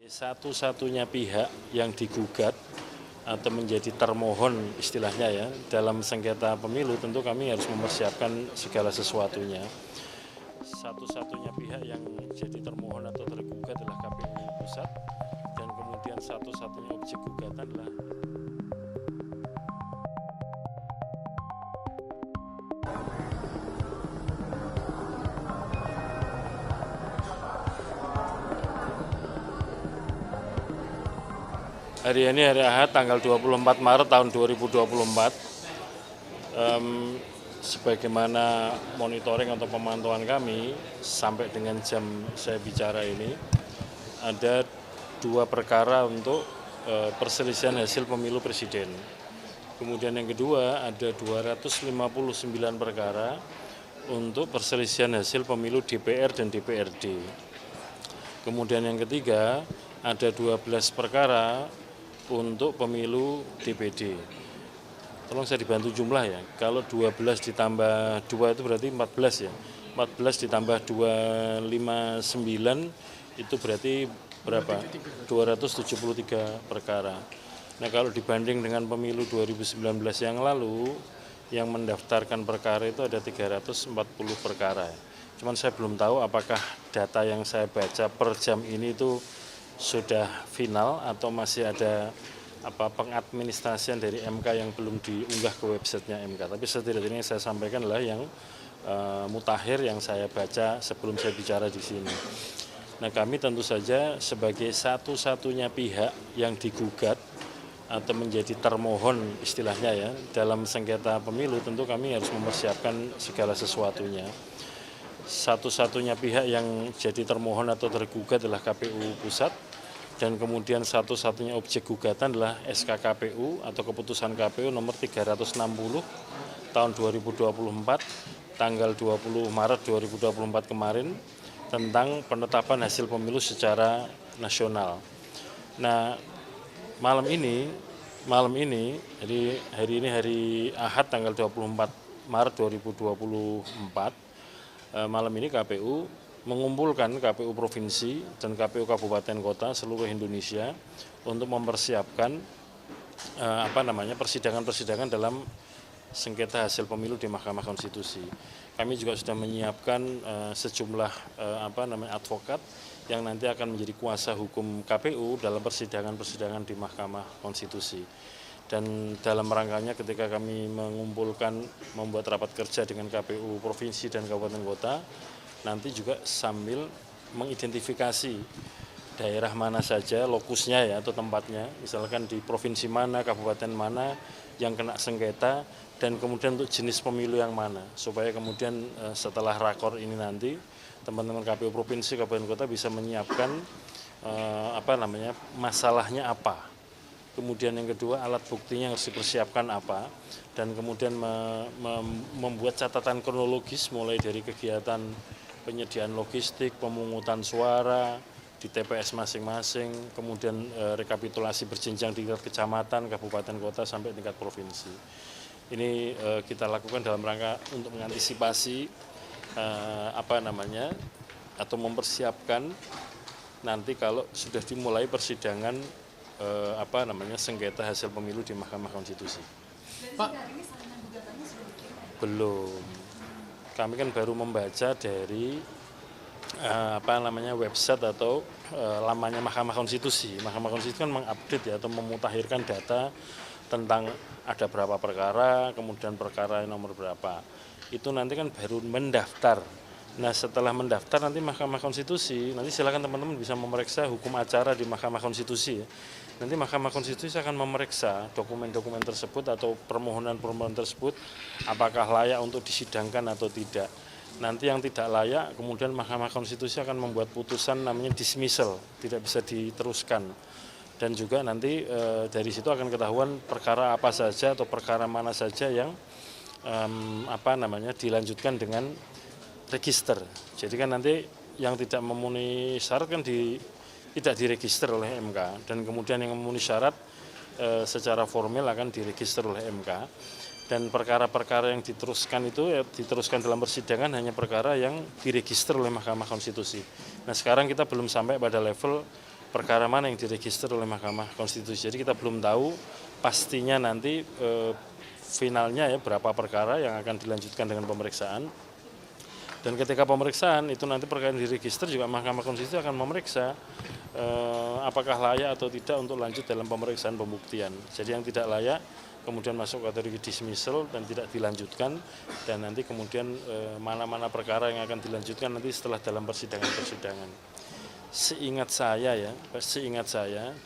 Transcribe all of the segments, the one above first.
Satu-satunya pihak yang digugat atau menjadi termohon istilahnya ya dalam sengketa pemilu tentu kami harus mempersiapkan segala sesuatunya. Satu-satunya pihak yang jadi termohon atau tergugat adalah KPU Pusat dan kemudian satu-satunya objek gugatan adalah hari ini hari Ahad tanggal 24 Maret tahun 2024. Sebagaimana monitoring atau pemantauan kami sampai dengan jam saya bicara ini ada dua perkara untuk perselisihan hasil pemilu presiden. Kemudian yang kedua ada 259 perkara untuk perselisihan hasil pemilu DPR dan DPRD. Kemudian yang ketiga ada 12 perkara untuk pemilu DPD. Tolong saya dibantu jumlah ya, kalau 12 ditambah 2 itu berarti 14 ya. 14 ditambah 259 itu berarti berapa? 273 perkara. Nah kalau dibanding dengan pemilu 2019 yang lalu, yang mendaftarkan perkara itu ada 340 perkara. Cuman saya belum tahu apakah data yang saya baca per jam ini itu sudah final atau masih ada pengadministrasian dari MK yang belum diunggah ke websitenya MK. Tapi setidaknya yang saya sampaikan adalah yang mutakhir yang saya baca sebelum saya bicara di sini. Nah kami tentu saja sebagai satu-satunya pihak yang digugat atau menjadi termohon istilahnya ya dalam sengketa pemilu tentu kami harus mempersiapkan segala sesuatunya. Satu-satunya pihak yang jadi termohon atau tergugat adalah KPU Pusat dan kemudian satu-satunya objek gugatan adalah SK KPU atau keputusan KPU nomor 360 tahun 2024 tanggal 20 Maret 2024 kemarin tentang penetapan hasil pemilu secara nasional. Nah, malam ini jadi hari ini hari Ahad tanggal 24 Maret 2024 malam ini KPU mengumpulkan KPU Provinsi dan KPU Kabupaten Kota seluruh Indonesia untuk mempersiapkan persidangan-persidangan dalam sengketa hasil pemilu di Mahkamah Konstitusi. Kami juga sudah menyiapkan sejumlah advokat yang nanti akan menjadi kuasa hukum KPU dalam persidangan-persidangan di Mahkamah Konstitusi. Dan dalam rangkanya ketika kami membuat rapat kerja dengan KPU Provinsi dan Kabupaten Kota, nanti juga sambil mengidentifikasi daerah mana saja lokusnya ya atau tempatnya, misalkan di provinsi mana, kabupaten mana yang kena sengketa, dan kemudian untuk jenis pemilu yang mana, supaya kemudian setelah rakor ini nanti teman-teman KPU Provinsi, Kabupaten Kota bisa menyiapkan masalahnya apa. Kemudian yang kedua alat buktinya harus dipersiapkan apa, dan kemudian membuat catatan kronologis mulai dari kegiatan penyediaan logistik, pemungutan suara di TPS masing-masing, kemudian rekapitulasi berjenjang di tingkat kecamatan, kabupaten, kota sampai tingkat provinsi. Ini kita lakukan dalam rangka untuk mengantisipasi atau mempersiapkan nanti kalau sudah dimulai persidangan sengketa hasil pemilu di Mahkamah Konstitusi. Pak, belum. Kami kan baru membaca dari website atau lamanya Mahkamah Konstitusi. Mahkamah Konstitusi kan mengupdate ya atau memutakhirkan data tentang ada berapa perkara, kemudian perkara nomor berapa. Itu nanti kan baru mendaftar. Nah setelah mendaftar nanti Mahkamah Konstitusi, nanti silakan teman-teman bisa memeriksa hukum acara di Mahkamah Konstitusi ya. Nanti Mahkamah Konstitusi akan memeriksa dokumen-dokumen tersebut atau permohonan-permohonan tersebut apakah layak untuk disidangkan atau tidak. Nanti yang tidak layak kemudian Mahkamah Konstitusi akan membuat putusan namanya dismissal, tidak bisa diteruskan. Dan juga nanti dari situ akan ketahuan perkara apa saja atau perkara mana saja yang dilanjutkan dengan register. Jadi kan nanti yang tidak memenuhi syarat kan tidak diregister oleh MK, dan kemudian yang memenuhi syarat secara formal akan diregister oleh MK. Dan perkara-perkara yang diteruskan itu diteruskan dalam persidangan hanya perkara yang diregister oleh Mahkamah Konstitusi. Nah sekarang kita belum sampai pada level perkara mana yang diregister oleh Mahkamah Konstitusi. Jadi kita belum tahu pastinya nanti finalnya ya berapa perkara yang akan dilanjutkan dengan pemeriksaan. Dan ketika pemeriksaan itu nanti perkara yang diregister juga Mahkamah Konstitusi akan memeriksa apakah layak atau tidak untuk lanjut dalam pemeriksaan pembuktian. Jadi yang tidak layak kemudian masuk kategori dismissal dan tidak dilanjutkan, dan nanti kemudian mana-mana perkara yang akan dilanjutkan nanti setelah dalam persidangan-persidangan. Seingat saya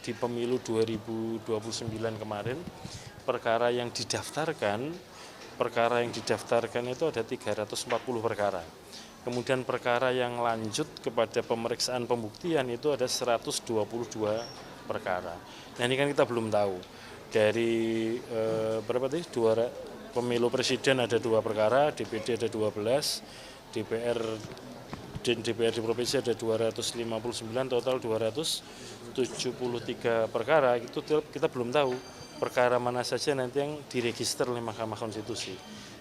di pemilu 2029 kemarin perkara yang didaftarkan itu ada 340 perkara. Kemudian perkara yang lanjut kepada pemeriksaan pembuktian itu ada 122 perkara. Nah ini kan kita belum tahu. Dari berapa tadi? Pemilu presiden ada 2 perkara, DPD ada 12, DPR di provinsi ada 259, total 273 perkara. Itu kita belum tahu perkara mana saja nanti yang diregister oleh Mahkamah Konstitusi.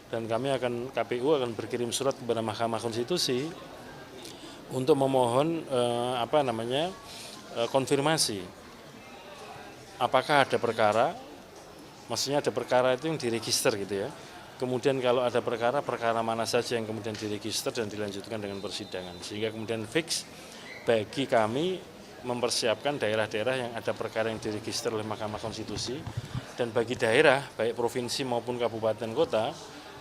Dan KPU akan berkirim surat kepada Mahkamah Konstitusi untuk memohon konfirmasi. Apakah ada perkara, maksudnya ada perkara itu yang diregister gitu ya. Kemudian kalau ada perkara mana saja yang kemudian diregister dan dilanjutkan dengan persidangan. Sehingga kemudian fix bagi kami mempersiapkan daerah-daerah yang ada perkara yang diregister oleh Mahkamah Konstitusi, dan bagi daerah baik provinsi maupun kabupaten kota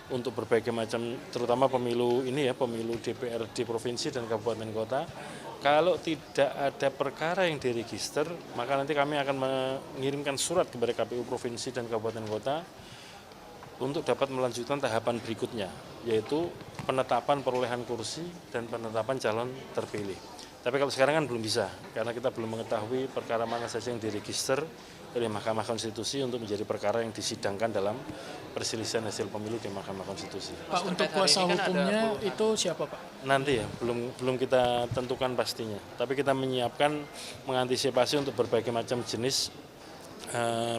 untuk berbagai macam, terutama pemilu ini ya, pemilu DPRD provinsi dan kabupaten kota, kalau tidak ada perkara yang diregister, maka nanti kami akan mengirimkan surat kepada KPU provinsi dan kabupaten kota untuk dapat melanjutkan tahapan berikutnya, yaitu penetapan perolehan kursi dan penetapan calon terpilih. Tapi kalau sekarang kan belum bisa, karena kita belum mengetahui perkara mana saja yang diregister oleh Mahkamah Konstitusi untuk menjadi perkara yang disidangkan dalam perselisihan hasil pemilu di Mahkamah Konstitusi. Pak, untuk kuasa hukumnya itu siapa Pak? Nanti ya, belum kita tentukan pastinya. Tapi kita menyiapkan, mengantisipasi untuk berbagai macam jenis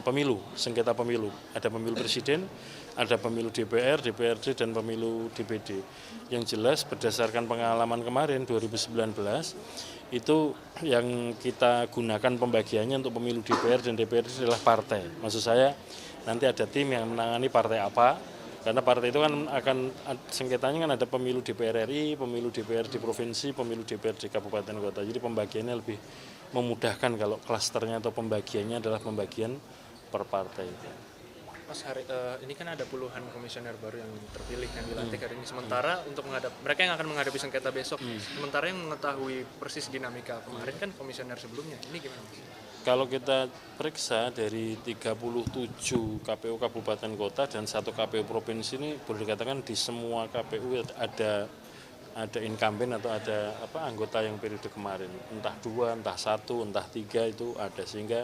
pemilu, sengketa pemilu. Ada pemilu presiden, ada pemilu DPR, DPRD, dan pemilu DPD. Yang jelas berdasarkan pengalaman kemarin 2019, itu yang kita gunakan pembagiannya untuk pemilu DPR dan DPRD adalah partai. Maksud saya nanti ada tim yang menangani partai apa, karena partai itu kan akan sengketanya kan ada pemilu DPR RI, pemilu DPR di provinsi, pemilu DPR di kabupaten kota. Jadi pembagiannya lebih memudahkan kalau klasternya atau pembagiannya adalah pembagian per partai. Mas, ini kan ada puluhan komisioner baru yang terpilih yang dilantik hari ini. Sementara untuk mereka yang akan menghadapi sengketa besok, sementara yang mengetahui persis dinamika kemarin kan komisioner sebelumnya. Ini gimana Mas? Kalau kita periksa dari 37 KPU kabupaten kota dan 1 KPU provinsi ini boleh dikatakan di semua KPU ada incumbent atau ada anggota yang periode kemarin, entah 2, entah 1, entah 3 itu ada, sehingga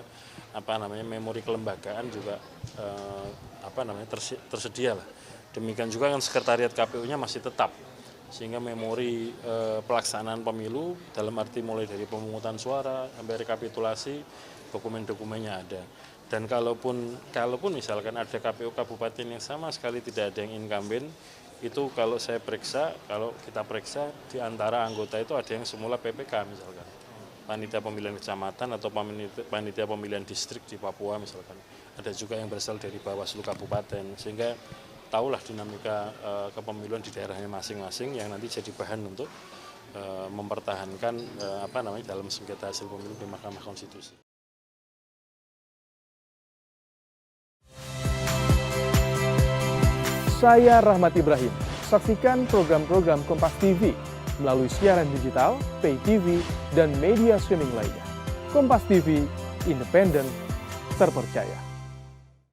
memori kelembagaan juga tersedia lah. Demikian juga kan sekretariat KPU-nya masih tetap, sehingga memori pelaksanaan pemilu dalam arti mulai dari pemungutan suara sampai rekapitulasi, dokumen-dokumennya ada. Dan kalaupun misalkan ada KPU kabupaten yang sama sekali tidak ada yang incumbent, itu kalau kita periksa di antara anggota itu ada yang semula PPK misalkan, panitia pemilihan kecamatan atau panitia pemilihan distrik di Papua misalkan. Ada juga yang berasal dari Bawaslu kabupaten, sehingga tahulah dinamika kepemiluan di daerahnya masing-masing yang nanti jadi bahan untuk mempertahankan dalam sengketa hasil pemilu di Mahkamah Konstitusi. Saya Rahmat Ibrahim. Saksikan program-program Kompas TV melalui siaran digital, pay TV, dan media streaming lainnya. Kompas TV, independen, terpercaya.